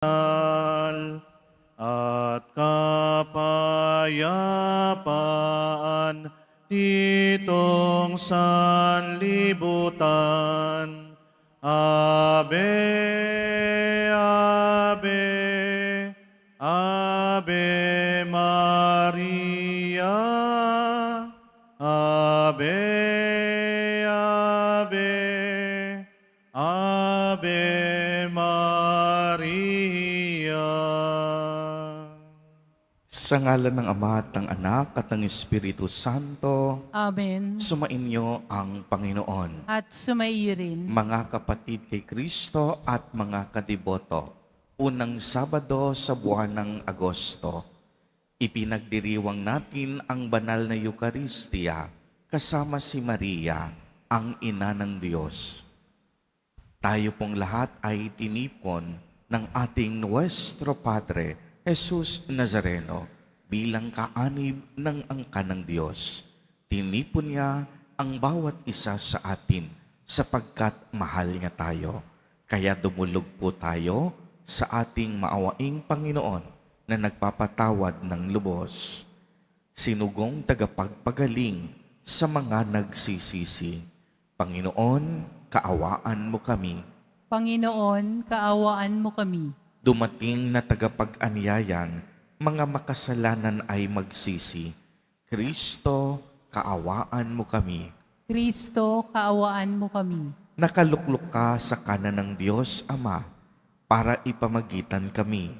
at kapayapaan ditong sanlibutan. Ave, Ave, Ave Maria, Ave, Ave, Ave Maria. Sa ngalan ng Ama at ng Anak at ng Espiritu Santo, Amen. sumainyo ang Panginoon. At sumaiyo rin. Mga kapatid kay Kristo at mga kadiboto, unang Sabado sa buwan ng Agosto, ipinagdiriwang natin ang banal na Eucharistia kasama si Maria, ang ina ng Diyos. Tayo pong lahat ay tinipon ng ating Nuestro Padre, Jesus Nazareno, bilang kaanib ng angkan ng Diyos. Tinipon niya ang bawat isa sa atin sapagkat mahal niya tayo. Kaya dumulog po tayo sa ating maawaing Panginoon na nagpapatawad ng lubos. Sinugong tagapagpagaling sa mga nagsisisi. Panginoon, kaawaan mo kami. Panginoon, kaawaan mo kami. Dumating na tagapag-anyayang mga makasalanan ay magsisi. Kristo, kaawaan mo kami. Kristo, kaawaan mo kami. Nakaluklok ka sa kanan ng Diyos Ama para ipamagitan kami.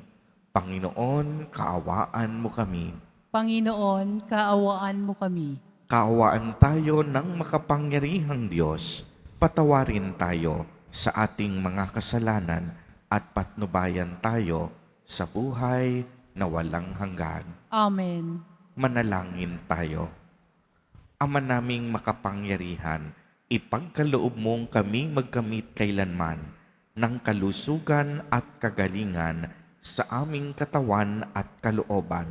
Panginoon, kaawaan mo kami. Panginoon, kaawaan mo kami. Kaawaan tayo ng makapangyarihang Diyos. Patawarin tayo sa ating mga kasalanan at patnubayan tayo sa buhay na walang hanggan. Amen. Manalangin tayo. Ama naming makapangyarihan, ipagkaloob mong kami magkamit kailanman ng kalusugan at kagalingan sa aming katawan at kalooban,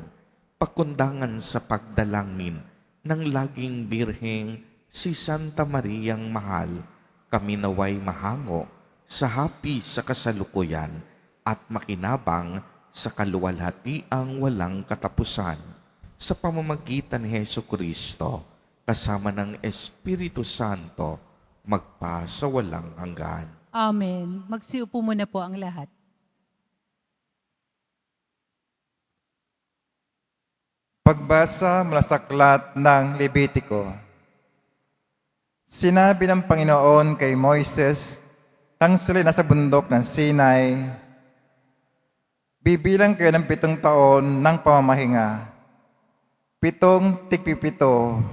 pakundangan sa pagdalangin ng laging birheng si Santa Mariang Mahal, kami naway mahango sa hapi sa kasalukuyan at makinabang sa kaluwalhatiang walang katapusan sa pamamagitan ni Jesucristo kasama ng Espiritu Santo magpa sa walang hanggan. Amen. Magsiupo muna po ang lahat. Pagbasa mula sa aklat ng Levitiko. Sinabi ng Panginoon kay Moises nang sila'y nasa bundok ng Sinai, bibilang kayo ng 7 taon ng pamamahinga, 7 tigpipito,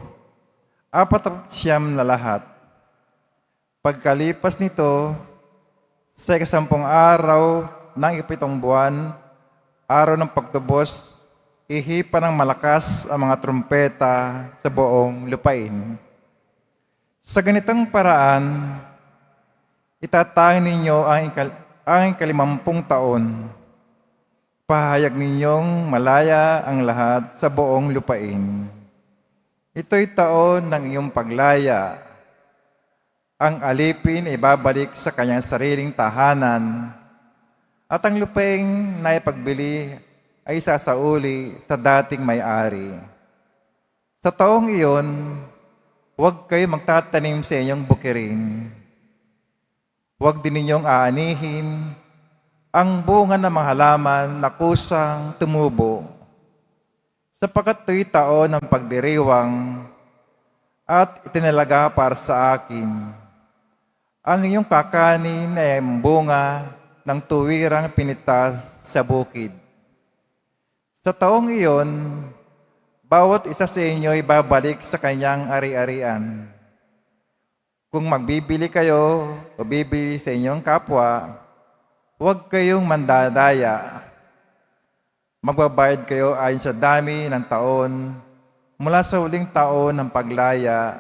49 na lahat. Pagkalipas nito, sa 10 araw ng 7 buwan, araw ng pagtubos, ihipa ng malakas ang mga trumpeta sa buong lupain. Sa ganitong paraan, itatangin ninyo ang 50 taon. Pahayag ninyong malaya ang lahat sa buong lupain. Ito'y taon ng iyong paglaya. Ang alipin ay babalik sa kanyang sariling tahanan at ang lupaing na ipagbili ay sasauli sa dating may-ari. Sa taong iyon, huwag kayo magtatanim sa inyong bukirin. Huwag din ninyong aanihin ang bunga ng mga halaman na kusang tumubo, sapagkat ito'y taon ng pagdiriwang at itinalaga para sa akin. Ang iyong kakanin ay ang bunga ng tuwirang pinitas sa bukid. Sa taong iyon, bawat isa sa inyo ay babalik sa kanyang ari-arian. Kung magbibili kayo o bibili sa inyong kapwa, huwag kayong mandadaya. Magbabayad kayo ayon sa dami ng taon mula sa huling taon ng paglaya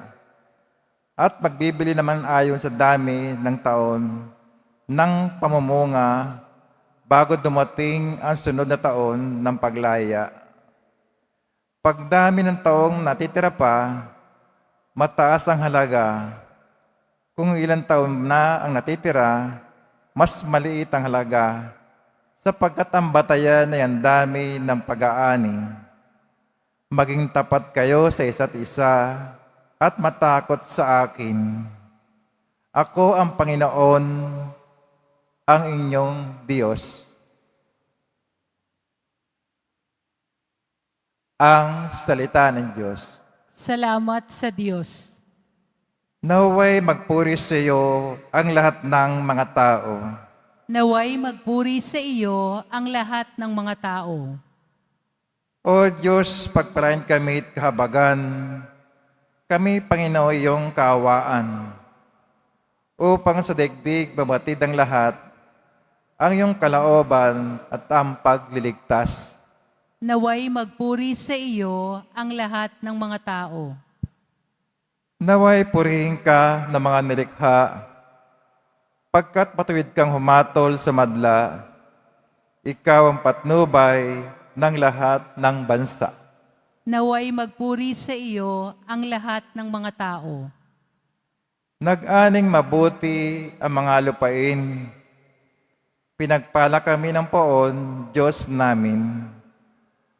at magbibili naman ayon sa dami ng taon ng pamumunga bago dumating ang sunod na taon ng paglaya. Pagdami ng taong natitira pa, mataas ang halaga. Kung ilang taon na ang natitira, mas maliit ang halaga. sapagkat ang batayan ay ang dami ng pag-aani. Maging tapat kayo sa isa't isa at matakot sa akin. Ako ang Panginoon, ang inyong Diyos. Ang salita ng Diyos. Salamat sa Diyos. Naway magpuri sa iyo ang lahat ng mga tao. Naway magpuri sa iyo ang lahat ng mga tao. O Diyos, pagpalain kami at kahabagan, kami, Panginoon, iyong kaawaan, upang sa daigdig mabatid ang lahat, ang iyong kalooban at ang pagliligtas. Naway magpuri sa iyo ang lahat ng mga tao. Naway purihin ka ng mga nilikha, pagkat matuwid kang humatol sa madla, ikaw ang patnubay ng lahat ng bansa. Naway magpuri sa iyo ang lahat ng mga tao. Nag-aning mabuti ang mga lupain. Pinagpala kami ng poon, Diyos namin.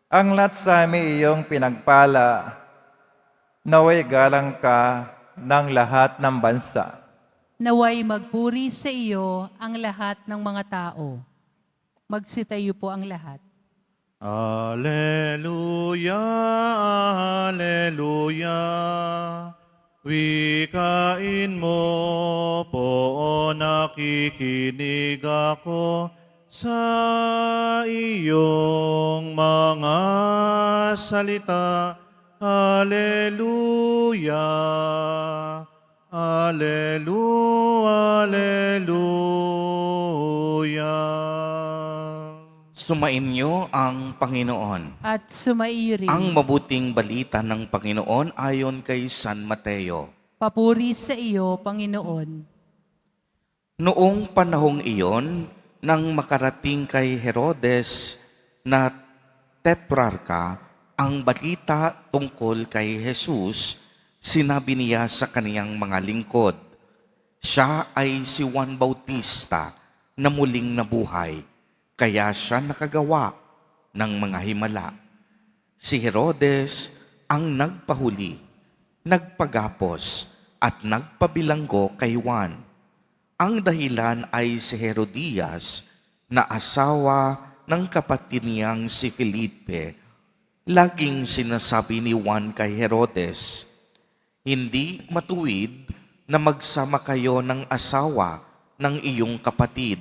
Ang lahat sa amin iyong pinagpala, naway galang ka ng lahat ng bansa. Naway magpuri sa iyo ang lahat ng mga tao. Magsitayo po ang lahat. Alleluia, Alleluia. Wikain mo po, nakikinig ako sa iyong mga salita. Alleluia, Alleluia, Alleluia. Sumainyo ang Panginoon. At sumaiyo rin. Ang mabuting balita ng Panginoon ayon kay San Mateo. Papuri sa iyo, Panginoon. Noong panahong iyon, nang makarating kay Herodes na tetrarka ang balita tungkol kay Jesus, sinabi niya sa kaniyang mga lingkod, siya ay si Juan Bautista na muling nabuhay, kaya siya nakagawa ng mga himala. Si Herodes ang nagpahuli, nagpagapos at nagpabilanggo kay Juan. Ang dahilan ay si Herodias na asawa ng kapatid niyang si Felipe. Laging sinasabi ni Juan kay Herodes, hindi matuwid na magsama kayo ng asawa ng iyong kapatid.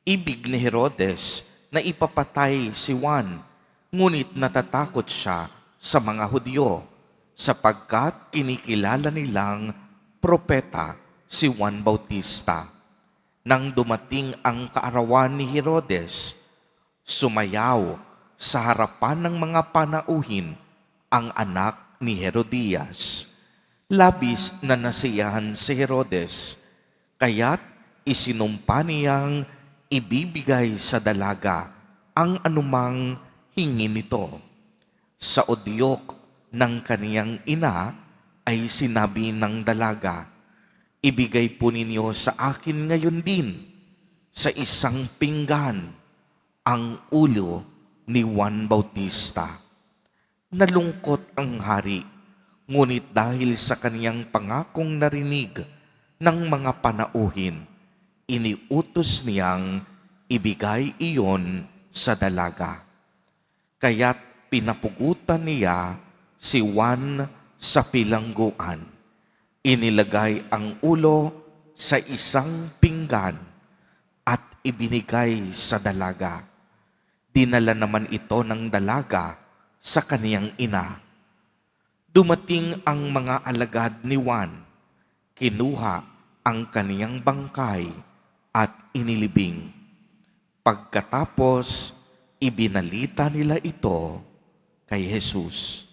Ibig ni Herodes na ipapatay si Juan, ngunit natatakot siya sa mga Hudyo sapagkat kinikilala nilang propeta si Juan Bautista. Nang dumating ang kaarawan ni Herodes, sumayaw sa harapan ng mga panauhin ang anak ni Herodias. Labis na nasiyahan si Herodes, kaya't isinumpa niyang ibibigay sa dalaga ang anumang hingin nito. Sa udyok ng kaniyang ina ay sinabi ng dalaga, ibigay po ninyo sa akin ngayon din sa isang pinggan ang ulo ni Juan Bautista. Nalungkot ang hari, ngunit dahil sa kaniyang pangakong narinig ng mga panauhin, iniutos niyang ibigay iyon sa dalaga. Kaya't pinapugutan niya si Juan sa pilangguan. Inilagay ang ulo sa isang pinggan at ibinigay sa dalaga. Dinala naman ito ng dalaga sa kaniyang ina. Dumating ang mga alagad ni Juan, kinuha ang kaniyang bangkay at inilibing. Pagkatapos, ibinalita nila ito kay Jesus.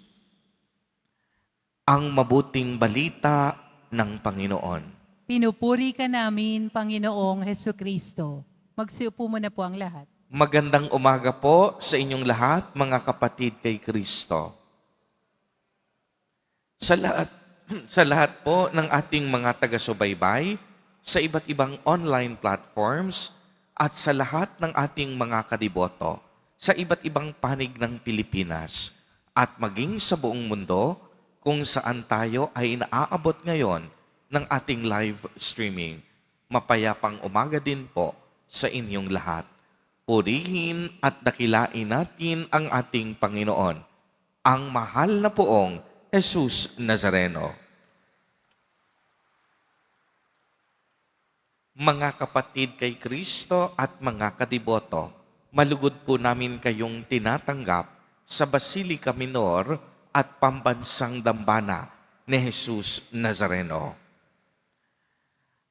Ang mabuting balita ng Panginoon. Pinupuri ka namin, Panginoong Hesukristo. Magsiupo muna po ang lahat. Magandang umaga po sa inyong lahat, mga kapatid kay Kristo. Sa lahat po ng ating mga taga-subaybay sa iba't ibang online platforms, at sa lahat ng ating mga kadiboto sa iba't ibang panig ng Pilipinas at maging sa buong mundo kung saan tayo ay naaabot ngayon ng ating live streaming. Mapayapang umaga din po sa inyong lahat. Purihin at dakilain natin ang ating Panginoon, ang mahal na poong Jesus Nazareno. Mga kapatid kay Kristo at mga kadiboto, malugod po namin kayong tinatanggap sa Basilica Minor at Pambansang Dambana ni Jesus Nazareno.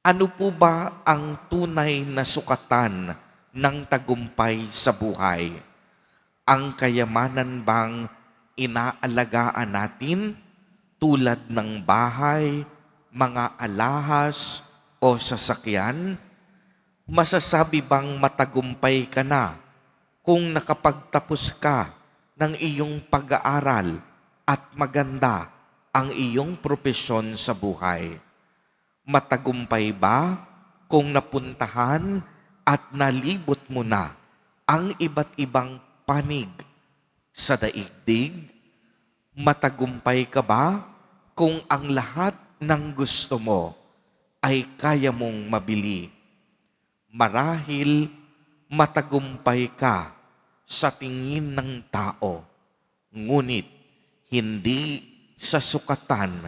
Ano po ba ang tunay na sukatan ng tagumpay sa buhay? Ang kayamanan bang inaalagaan natin tulad ng bahay, mga alahas, o sasakyan? Masasabi bang matagumpay ka na kung nakapagtapos ka ng iyong pag-aaral at maganda ang iyong propesyon sa buhay? Matagumpay ba kung napuntahan at nalibot mo na ang iba't ibang panig sa daigdig? Matagumpay ka ba kung ang lahat ng gusto mo ay kaya mong mabili? Marahil matagumpay ka sa tingin ng tao, ngunit hindi sa sukatan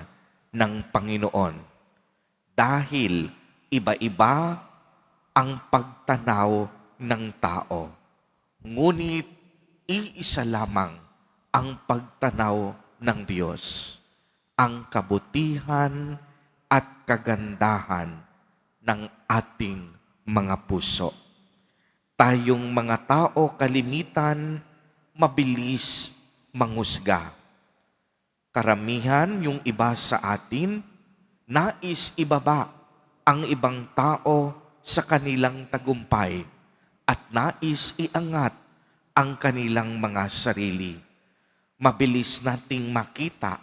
ng Panginoon. Dahil iba-iba ang pagtanaw ng tao, ngunit iisa lamang ang pagtanaw ng Diyos, ang kabutihan at kagandahan ng ating mga puso. Tayong mga tao kalimitan, mabilis manghusga. Karamihan yung iba sa atin, nais ibaba ang ibang tao sa kanilang tagumpay at nais iangat ang kanilang mga sarili. Mabilis nating makita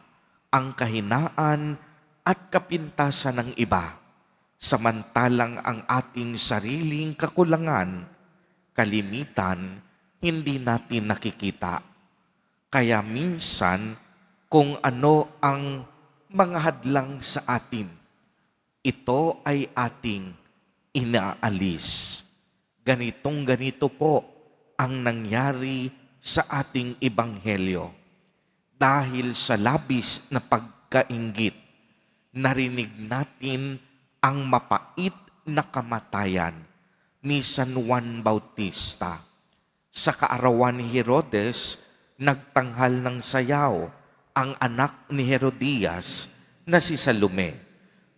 ang kahinaan at kapintasan ng iba, samantalang ang ating sariling kakulangan, kalimitan, hindi natin nakikita. Kaya minsan, kung ano ang mga hadlang sa atin, ito ay ating inaalis. Ganito po ang nangyari sa ating ebanghelyo. Dahil sa labis na pagkainggit, narinig natin ang mapait na kamatayan ni San Juan Bautista. Sa kaarawan ni Herodes, nagtanghal ng sayaw ang anak ni Herodias na si Salome.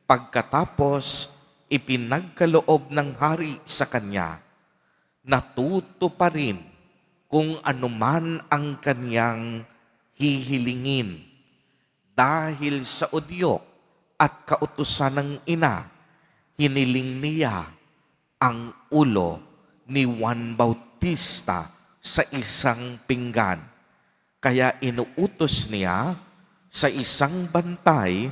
Pagkatapos, ipinagkaloob ng hari sa kanya, natuto pa rin kung anuman ang kanyang hihilingin. Dahil sa udyok at kautusan ng ina, hiniling niya ang ulo ni Juan Bautista sa isang pinggan. Kaya inuutos niya sa isang bantay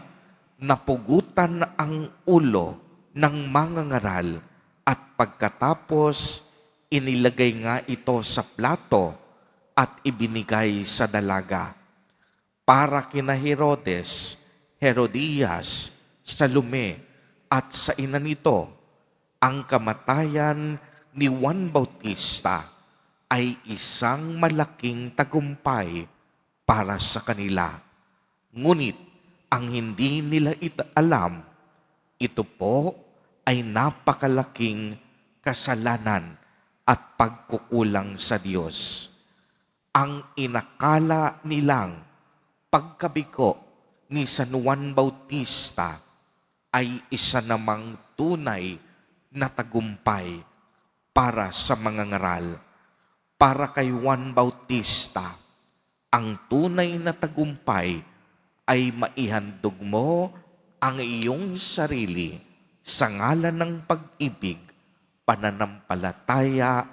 na pugutan ang ulo ng mangangaral at pagkatapos inilagay nga ito sa plato at ibinigay sa dalaga. Para kina Herodes, Herodias, Salome at sa ina nito, ang kamatayan ni Juan Bautista ay isang malaking tagumpay para sa kanila. Ngunit ang hindi nila alam, ito po ay napakalaking kasalanan at pagkukulang sa Diyos. Ang inakala nilang pagkabiko ni San Juan Bautista ay isa namang tunay na tagumpay para sa mga ngaral. Para kay Juan Bautista, ang tunay na tagumpay ay maihandog mo ang iyong sarili sa ngalan ng pag-ibig, pananampalataya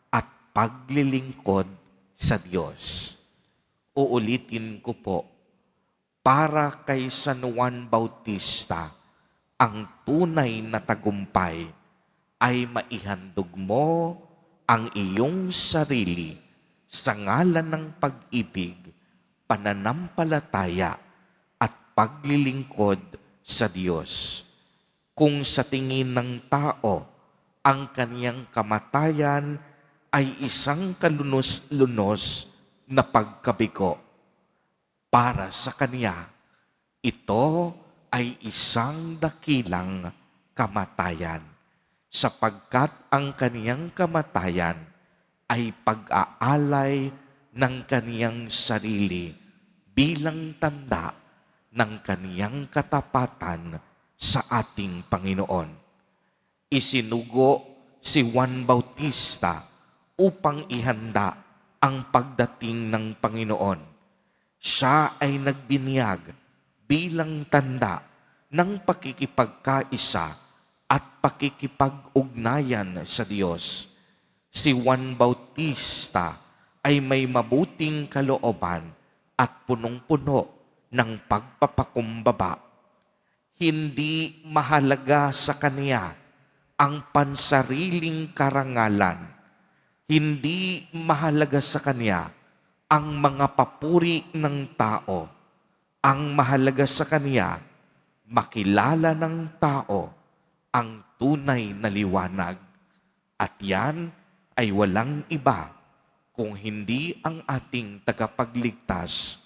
at paglilingkod sa Diyos. Uulitin ko po, para kay San Juan Bautista, ang tunay na tagumpay ay maihandog mo ang iyong sarili sa ngalan ng pag-ibig, pananampalataya at paglilingkod sa Diyos. Kung sa tingin ng tao, ang kaniyang kamatayan ay isang kalunos-lunos na pagkabigo, para sa kaniya, ito ay isang dakilang kamatayan, sapagkat ang kaniyang kamatayan ay pag-aalay ng kaniyang sarili bilang tanda ng kaniyang katapatan sa ating Panginoon. Isinugo si Juan Bautista upang ihanda ang pagdating ng Panginoon. Siya ay nagbinyag bilang tanda ng pakikipagkaisa at pakikipag-ugnayan sa Diyos. Si Juan Bautista ay may mabuting kalooban at punong-puno ng pagpapakumbaba. Hindi mahalaga sa kaniya ang pansariling karangalan. Hindi mahalaga sa kanya ang mga papuri ng tao. Ang mahalaga sa kanya, makilala ng tao ang tunay na liwanag. At yan ay walang iba kung hindi ang ating tagapagligtas,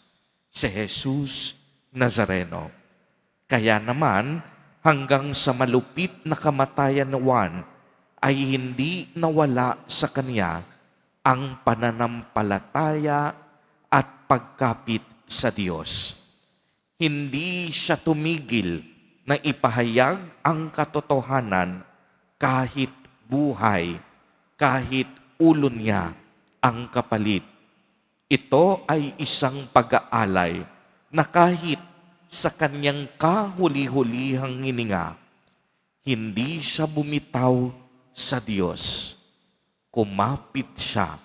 si Jesus Nazareno. Kaya naman, hanggang sa malupit na kamatayan ni Juan, ay hindi nawala sa kanya ang pananampalataya at pagkapit sa Diyos. Hindi siya tumigil na ipahayag ang katotohanan kahit buhay, kahit ulo niya ang kapalit. Ito ay isang pag-aalay na kahit sa kanyang kahuli-hulihang hininga, hindi siya bumitaw sa Diyos. Kumapit siya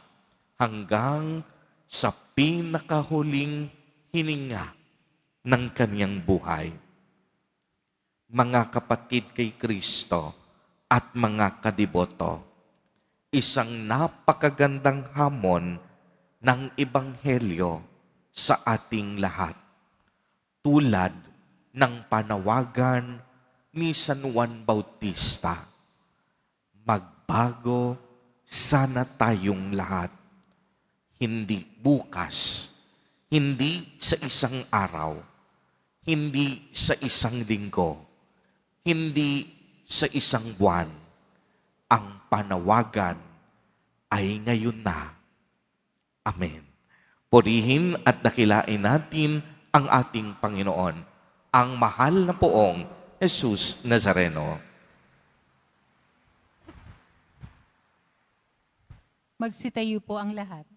hanggang sa pinakahuling hininga ng kanyang buhay. Mga kapatid kay Kristo at mga kadiboto, isang napakagandang hamon ng Ebanghelyo sa ating lahat. Tulad ng panawagan ni San Juan Bautista, magbago sana tayong lahat. Hindi bukas, hindi sa isang araw, hindi sa isang linggo, hindi sa isang buwan. Ang panawagan ay ngayon na. Amen. Purihin at dakilain natin ang ating Panginoon, ang mahal na poong Jesus Nazareno. Magsitayo po ang lahat.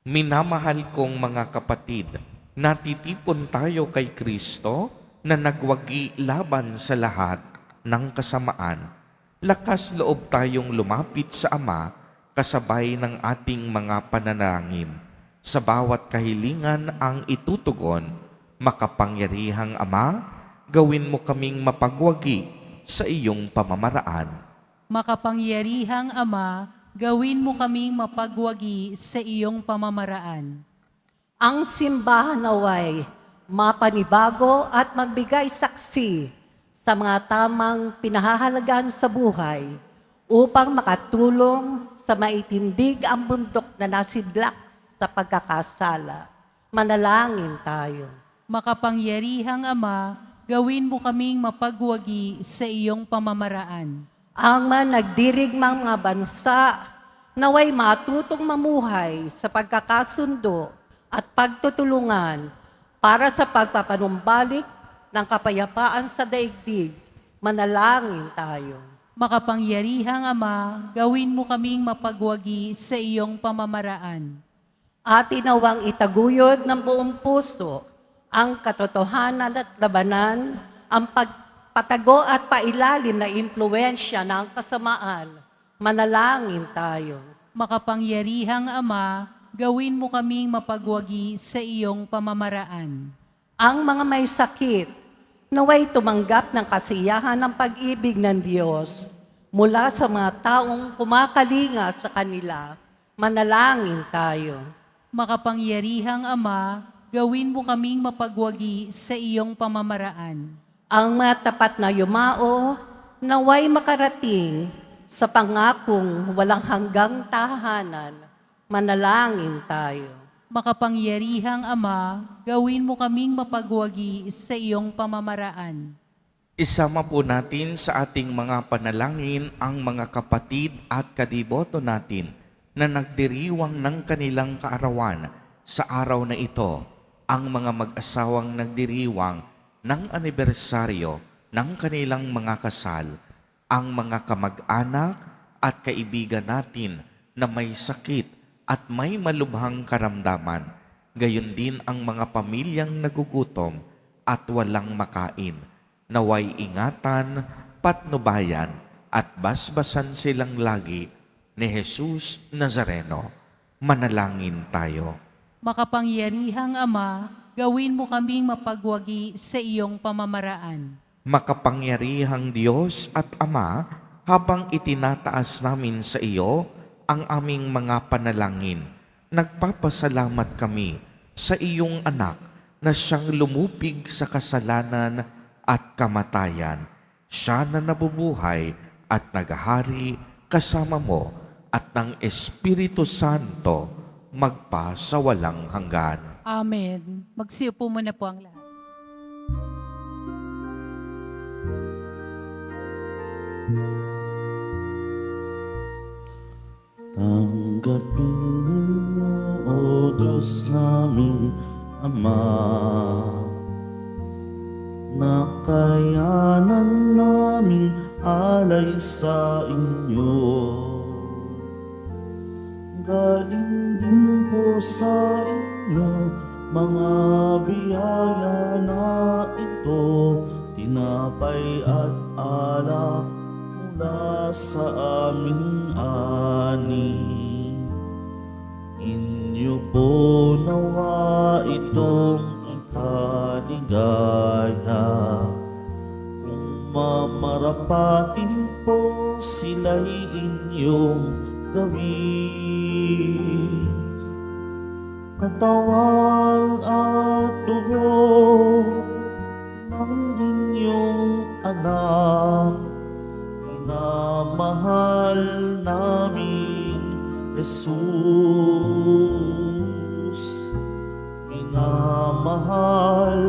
Minamahal kong mga kapatid, natitipon tayo kay Kristo na nagwagi laban sa lahat ng kasamaan. Lakas loob tayong lumapit sa Ama kasabay ng ating mga panalangin. Sa bawat kahilingan ang itutugon, makapangyarihang Ama, gawin mo kaming mapagwagi sa iyong pamamaraan. Makapangyarihang Ama, gawin mo kaming mapagwagi sa iyong pamamaraan. Ang simbahan naway mapanibago at magbigay saksi sa mga tamang pinahahalagan sa buhay upang makatulong sa maitindig ang bundok na nasidlak sa pagkakasala. Manalangin tayo. Makapangyarihang Ama, gawin mo kaming mapagwagi sa iyong pamamaraan. Ang nagdirigmang mga bansa naway matutong mamuhay sa pagkakasundo at pagtutulungan para sa pagpapanumbalik ng kapayapaan sa daigdig. Manalangin tayo. Makapangyarihang Ama, gawin mo kaming mapagwagi sa iyong pamamaraan. At inawang itaguyod ng buong puso ang katotohanan at labanan, ang pagpatago at pailalim na impluensya ng kasamaan. Manalangin tayo. Makapangyarihang Ama, gawin mo kaming mapagwagi sa iyong pamamaraan. Ang mga may sakit, naway tumanggap ng kasiyahan ng pag-ibig ng Diyos mula sa mga taong kumakalinga sa kanila. Manalangin tayo. Makapangyarihang Ama, gawin mo kaming mapagwagi sa iyong pamamaraan. Ang mga tapat na yumao, naway makarating sa pangakong walang hanggang tahanan. Manalangin tayo. Makapangyarihang Ama, gawin mo kaming mapagwagi sa iyong pamamaraan. Isama po natin sa ating mga panalangin ang mga kapatid at kadiboto natin na nagdiriwang ng kanilang kaarawan sa araw na ito, ang mga mag-asawang nagdiriwang ng anibersaryo ng kanilang mga kasal, ang mga kamag-anak at kaibigan natin na may sakit at may malubhang karamdaman, gayon din ang mga pamilyang nagugutom at walang makain. Naway ingatan, patnubayan at basbasan silang lagi ni Jesus Nazareno. Manalangin tayo. Makapangyarihang Ama, gawin mo kaming mapagwagi sa iyong pamamaraan. Makapangyarihang Diyos at Ama, habang itinataas namin sa iyo ang aming mga panalangin, nagpapasalamat kami sa iyong anak na siyang lumupig sa kasalanan at kamatayan. Siya na nabubuhay at naghahari kasama mo at ng Espiritu Santo magpa sa walang hanggan. Amen. Magsiupo muna po ang lahat. Tanggapin mo, O Diyos naming Ama, nakayanan namin alay sa inyo. Galing din po sa inyo mga biyaya na ito, tinapay at alak mula sa aming ani. Inyo po nawa itong kaligaya, kung mamarapatin po sila'y inyong gawin. Katawan at dugo ng inyong anak, minamahal namin Jesus. Minamahal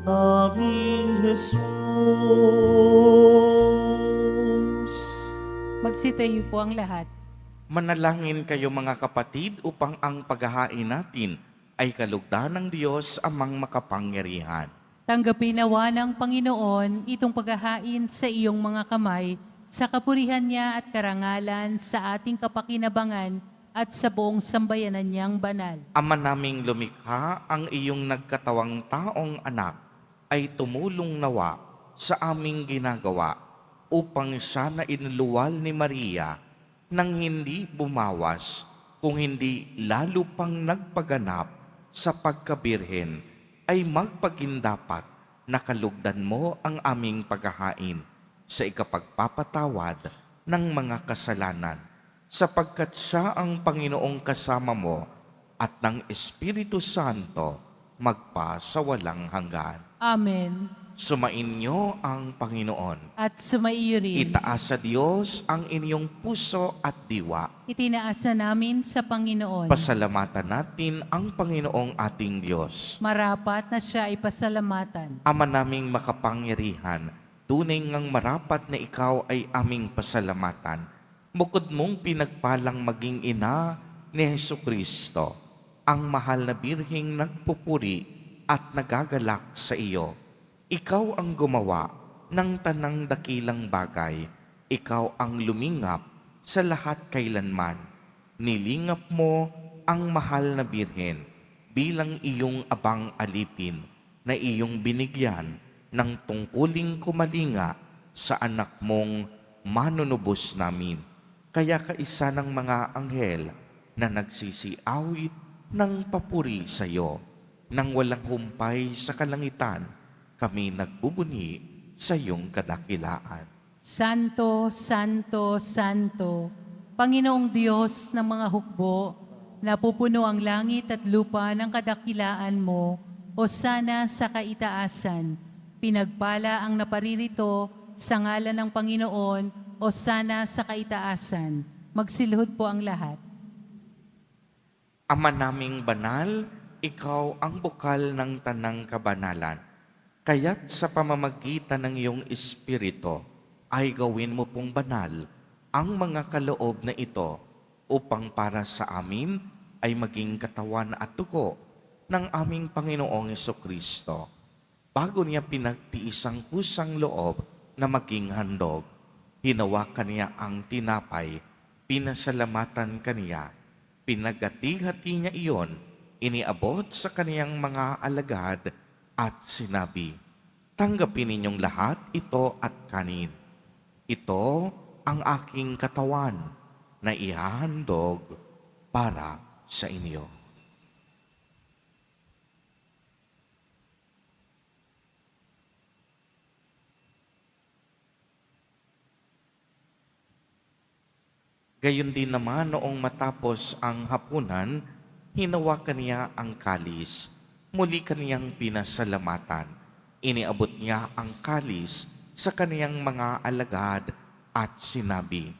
namin Jesus. Magsitayo po ang lahat. Manalangin kayo mga kapatid upang ang paghahain natin ay kalugdan ng Diyos amang makapangyarihan. Tanggapin nawa ng Panginoon itong paghahain sa iyong mga kamay sa kapurihan niya at karangalan sa ating kapakinabangan at sa buong sambayanan niyang banal. Ama naming lumikha, ang iyong nagkatawang taong anak ay tumulong nawa sa aming ginagawa upang siya na inuluwal ni Maria nang hindi bumawas, kung hindi lalo pang nagpaganap sa pagkabirhen, ay magpagindapat na kalugdan mo ang aming paghahain sa ikapagpapatawad ng mga kasalanan, sapagkat siya ang Panginoong kasama mo at ng Espiritu Santo magpa sa walang hanggan. Amen. Sumainyo ang Panginoon. At sumaiyo rin. Itaas sa Diyos ang inyong puso at diwa. Itinaas na namin sa Panginoon. Pasalamatan natin ang Panginoong ating Diyos. Marapat na siya ay pasalamatan. Ama naming makapangyarihan, tunay ngang marapat na ikaw ay aming pasalamatan. Bukod mong pinagpalang maging ina ni Hesukristo, ang mahal na birheng nagpupuri at nagagalak sa iyo. Ikaw ang gumawa ng tanang dakilang bagay. Ikaw ang lumingap sa lahat kailanman. Nilingap mo ang mahal na birhen bilang iyong abang alipin na iyong binigyan ng tungkuling kumalinga sa anak mong manunubos namin. Kaya kaisa ng mga anghel na nagsisiawit ng papuri sa iyo. nang walang humpay sa kalangitan, kami nagbubuni sa iyong kadakilaan. Santo, Santo, Santo, Panginoong Diyos ng mga hukbo, napupuno ang langit at lupa ng kadakilaan mo, o sana sa kaitaasan. Pinagpala ang naparirito sa ngalan ng Panginoon, o sana sa kaitaasan. Magsilhod po ang lahat. Ama naming banal, ikaw ang bukal ng tanang kabanalan. Kaya't sa pamamagitan ng iyong Espiritu, ay gawin mo pong banal ang mga kaloob na ito upang para sa amin ay maging katawan at dugo ng aming Panginoong Jesucristo. Bago niya pinagtiis ang kusang loob na maging handog, hinawakan niya ang tinapay, pinasalamatan kaniya, pinagati-hati niya iyon, iniabot sa kaniyang mga alagad at sinabi, "Tanggapin ninyong lahat ito at kanin. Ito ang aking katawan na ihahandog para sa inyo." Gayon din naman noong matapos ang hapunan, hinawakan niya ang kalis. Muli kaniyang pinasalamatan. Iniabot niya ang kalis sa kaniyang mga alagad at sinabi,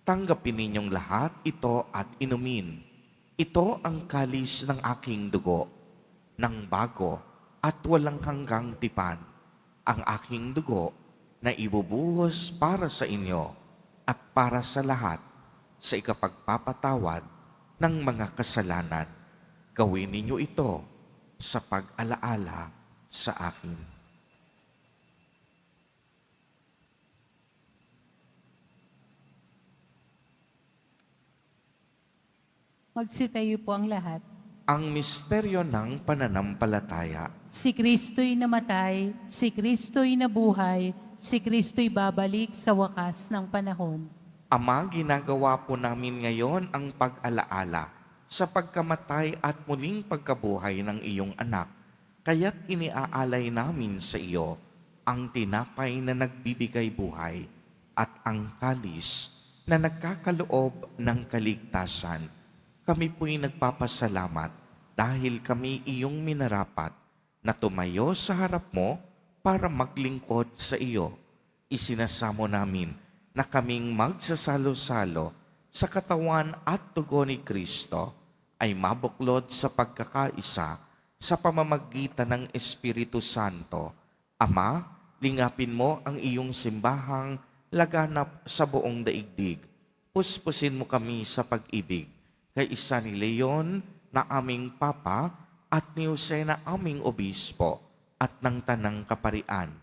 "Tanggapin ninyong lahat ito at inumin. Ito ang kalis ng aking dugo, ng bago at walang hanggang tipan, ang aking dugo na ibubuhos para sa inyo at para sa lahat sa ikapagpapatawad ng mga kasalanan. Gawin ninyo ito sa pag-alaala sa akin." Magsitayo po ang lahat. Ang misteryo ng pananampalataya. Si Kristo'y namatay, si Kristo'y nabuhay, si Kristo'y babalik sa wakas ng panahon. Ama, ginagawa po namin ngayon ang pag-alaala sa pagkamatay at muling pagkabuhay ng iyong anak. Kaya't iniaalay namin sa iyo ang tinapay na nagbibigay buhay at ang kalis na nagkakaloob ng kaligtasan. Kami po'y nagpapasalamat dahil kami iyong minarapat na tumayo sa harap mo para maglingkod sa iyo. Isinasamo namin na kaming magsasalo-salo sa katawan at dugo ni Kristo ay mabuklod sa pagkakaisa sa pamamagitan ng Espiritu Santo. Ama, lingapin mo ang iyong simbahang laganap sa buong daigdig. Puspusin mo kami sa pag-ibig kay isa ni Leon na aming Papa at ni Jose na aming Obispo at ng Tanang Kaparian.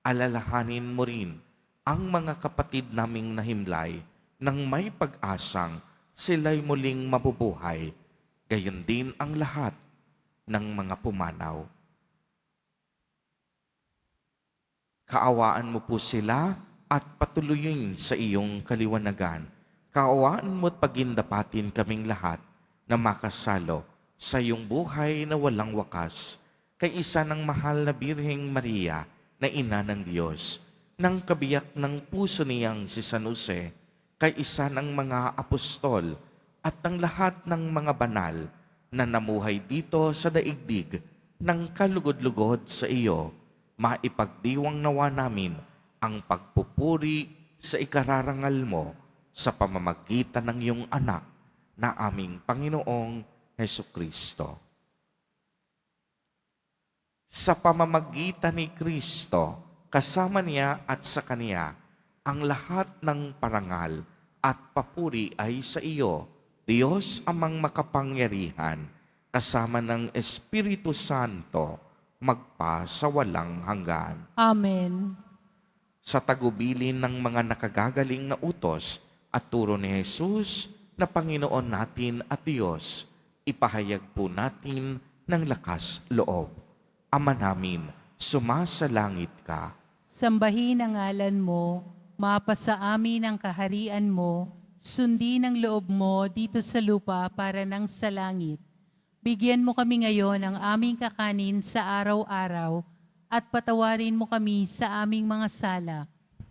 Alalahanin mo rin ang mga kapatid naming nahimlay nang may pag-asang sila'y muling mabubuhay, gayon din ang lahat ng mga pumanaw. Kaawaan mo po sila at patuloyin sa iyong kaliwanagan. Kaawaan mo at pagindapatin kaming lahat na makasalo sa iyong buhay na walang wakas, kay isa ng mahal na Birheng Maria na Ina ng Diyos, ng kabiyak ng puso niyang si San Jose, kay isa ng mga apostol at ng lahat ng mga banal na namuhay dito sa daigdig ng kalugod-lugod sa iyo, maipagdiwang nawa namin ang pagpupuri sa ikararangal mo sa pamamagitan ng iyong anak na aming Panginoong Hesukristo. Sa pamamagitan ni Kristo, kasama niya at sa Kaniya, ang lahat ng parangal at papuri ay sa iyo, Diyos amang makapangyarihan, kasama ng Espiritu Santo, magpa sa walang hanggan. Amen. Sa tagubilin ng mga nakagagaling na utos at turo ni Jesus na Panginoon natin at Diyos, ipahayag po natin ng lakas loob. Ama namin, sumasalangit ka. Sambahin ang ngalan mo, mapasa amin ang kaharian mo, sundin ang loob mo dito sa lupa para nang sa langit. Bigyan mo kami ngayon ng aming kakanin sa araw-araw at patawarin mo kami sa aming mga sala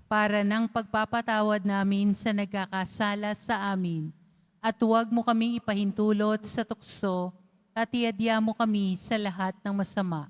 para ng pagpapatawad namin sa nagkakasala sa amin. At huwag mo kaming ipahintulot sa tukso at iadya mo kami sa lahat ng masama.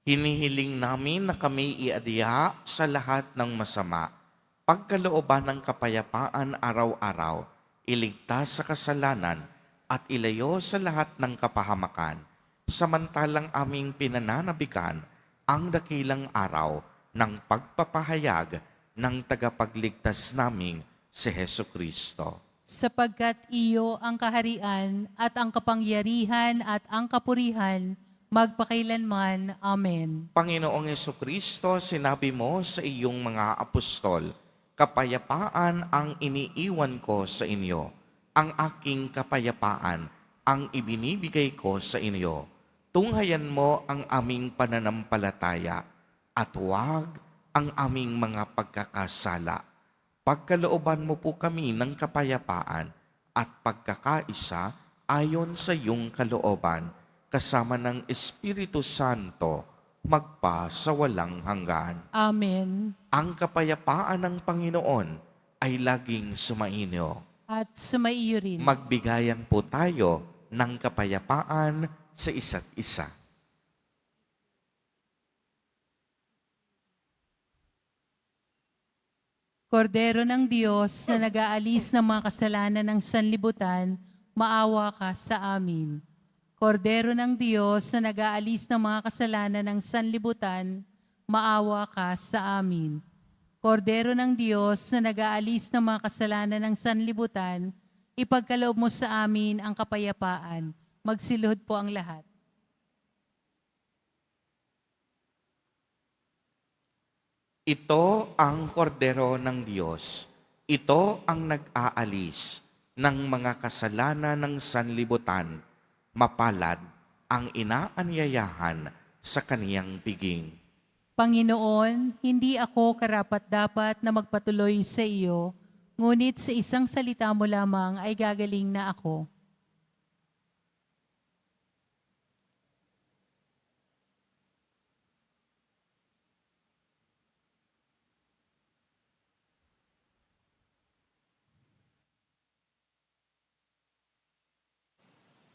Hinihiling namin na kami iadya sa lahat ng masama. Pagkalooban ng kapayapaan araw-araw, iligtas sa kasalanan at ilayo sa lahat ng kapahamakan, samantalang aming pinananabikan ang dakilang araw ng pagpapahayag ng tagapagligtas naming si Hesu Kristo. Sapagkat iyo ang kaharian at ang kapangyarihan at ang kapurihan magpakailanman. Amen. Panginoong Hesu Kristo, sinabi mo sa iyong mga apostol, kapayapaan ang iniiwan ko sa inyo. Ang aking kapayapaan ang ibinibigay ko sa inyo. Tunghayan mo ang aming pananampalataya at huwag ang aming mga pagkakasala. Pagkalooban mo po kami ng kapayapaan at pagkakaisa ayon sa iyong kalooban, kasama ng Espiritu Santo, magpa sa walang hanggan. Amen. Ang kapayapaan ng Panginoon ay laging sumainyo. At sumaiyo rin. Magbigayan po tayo ng kapayapaan sa isa't isa. Kordero ng Diyos na nag-aalis ng mga kasalanan ng sanlibutan, maawa ka sa amin. Kordero ng Diyos na nag-aalis ng mga kasalanan ng sanlibutan, maawa ka sa amin. Kordero ng Diyos na nag-aalis ng mga kasalanan ng sanlibutan, ipagkaloob mo sa amin ang kapayapaan. Magsiluhod po ang lahat. Ito ang kordero ng Diyos. Ito ang nag-aalis ng mga kasalanan ng sanlibutan. Mapalad ang inaanyayahan sa kaniyang piging. Panginoon, hindi ako karapat-dapat na magpatuloy sa iyo, ngunit sa isang salita mo lamang ay gagaling na ako.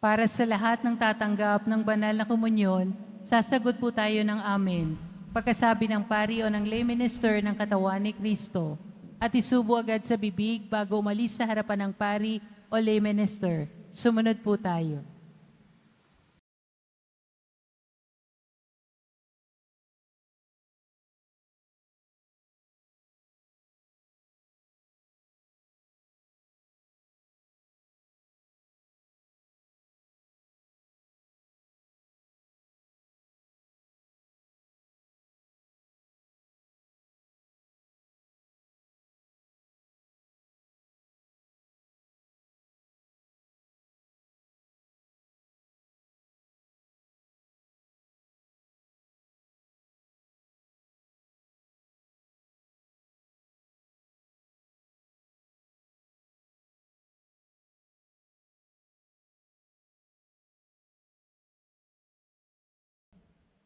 Para sa lahat ng tatanggap ng banal na komunyon, sasagot po tayo ng amen. Pagkasabi ng pari o ng lay minister ng katawan ni Kristo, at isubo agad sa bibig bago umalis sa harapan ng pari o lay minister. Sumunod po tayo.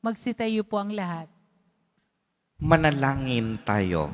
Magsitayo po ang lahat. Manalangin tayo.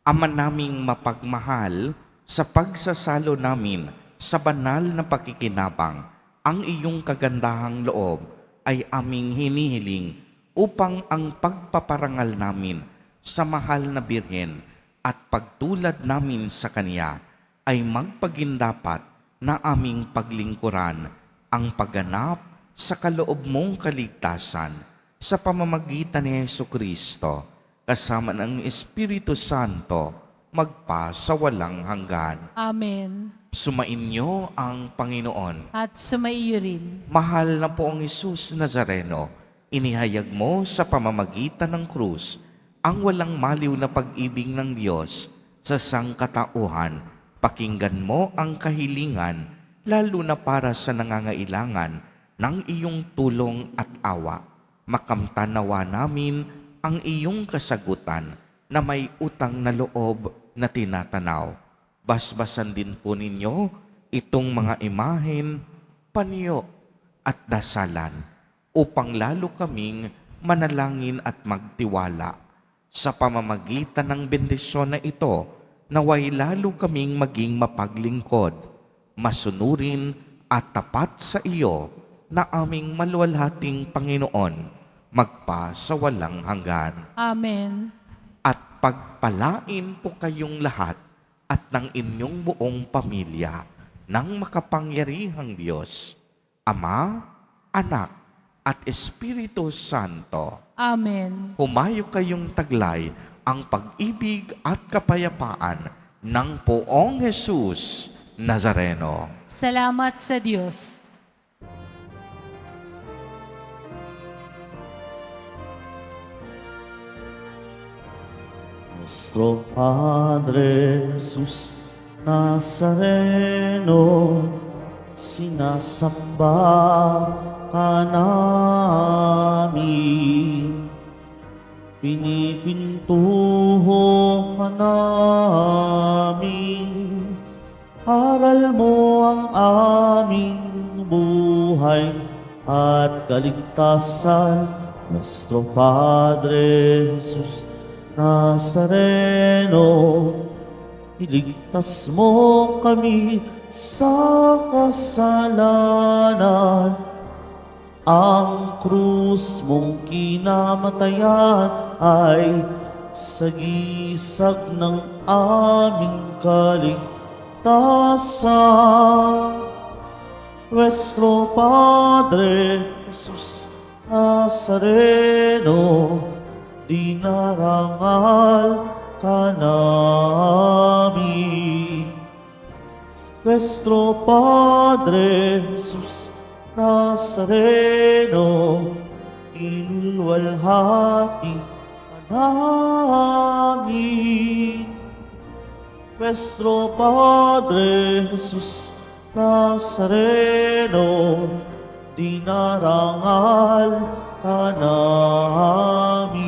Ama naming mapagmahal, sa pagsasalo namin sa banal na pakikinabang, ang iyong kagandahang loob ay aming hinihiling upang ang pagpaparangal namin sa mahal na Birhen at pagtulad namin sa Kanya ay magpagindapat na aming paglingkuran ang pagganap sa kaloob mong kaligtasan sa pamamagitan ni Hesu Kristo, kasama ng Espiritu Santo, magpa sa walang hanggan. Amen. Sumainyo ang Panginoon. At sumaiyo rin. Mahal na po ang Isus Nazareno, inihayag mo sa pamamagitan ng krus ang walang maliw na pag-ibig ng Diyos sa sangkatauhan. Pakinggan mo ang kahilingan, lalo na para sa nangangailangan ng iyong tulong at awa. Makamtanawa namin ang iyong kasagutan na may utang na loob na tinatanaw. Basbasan din po ninyo itong mga imahen, panyo at dasalan upang lalo kaming manalangin at magtiwala. Sa pamamagitan ng bendisyon na ito, naway lalo kaming maging mapaglingkod, masunurin at tapat sa iyo na aming maluwalhating Panginoon, magpa sa walang hanggan. Amen. At pagpalain po kayong lahat at ng inyong buong pamilya ng makapangyarihang Diyos, Ama, Anak, at Espiritu Santo. Amen. Humayo kayong taglay ang pag-ibig at kapayapaan ng Poong Jesus Nazareno. Salamat sa Diyos. Nuestro Padre Jesus Nazareno, sinasamba ka namin. Pinipintuho ka namin. Aral mo ang aming buhay at kaligtasan. Nuestro Padre Jesus Nazareno, iligtas mo kami sa kasalanan. Ang krus mong kinamatayan ay sagisag ng aming kaligtasan. Nuestro Padre Jesus Nazareno, dinarangal ka namin. Nuestro Padre Jesus Nazareno, inulwalhati ka namin. Nuestro Padre Jesus Nazareno, dinarangal ka namin.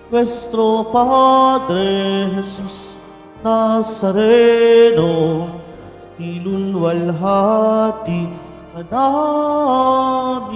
Nuestro Padre Jesus Nazareno, ilulwalhati ka namin.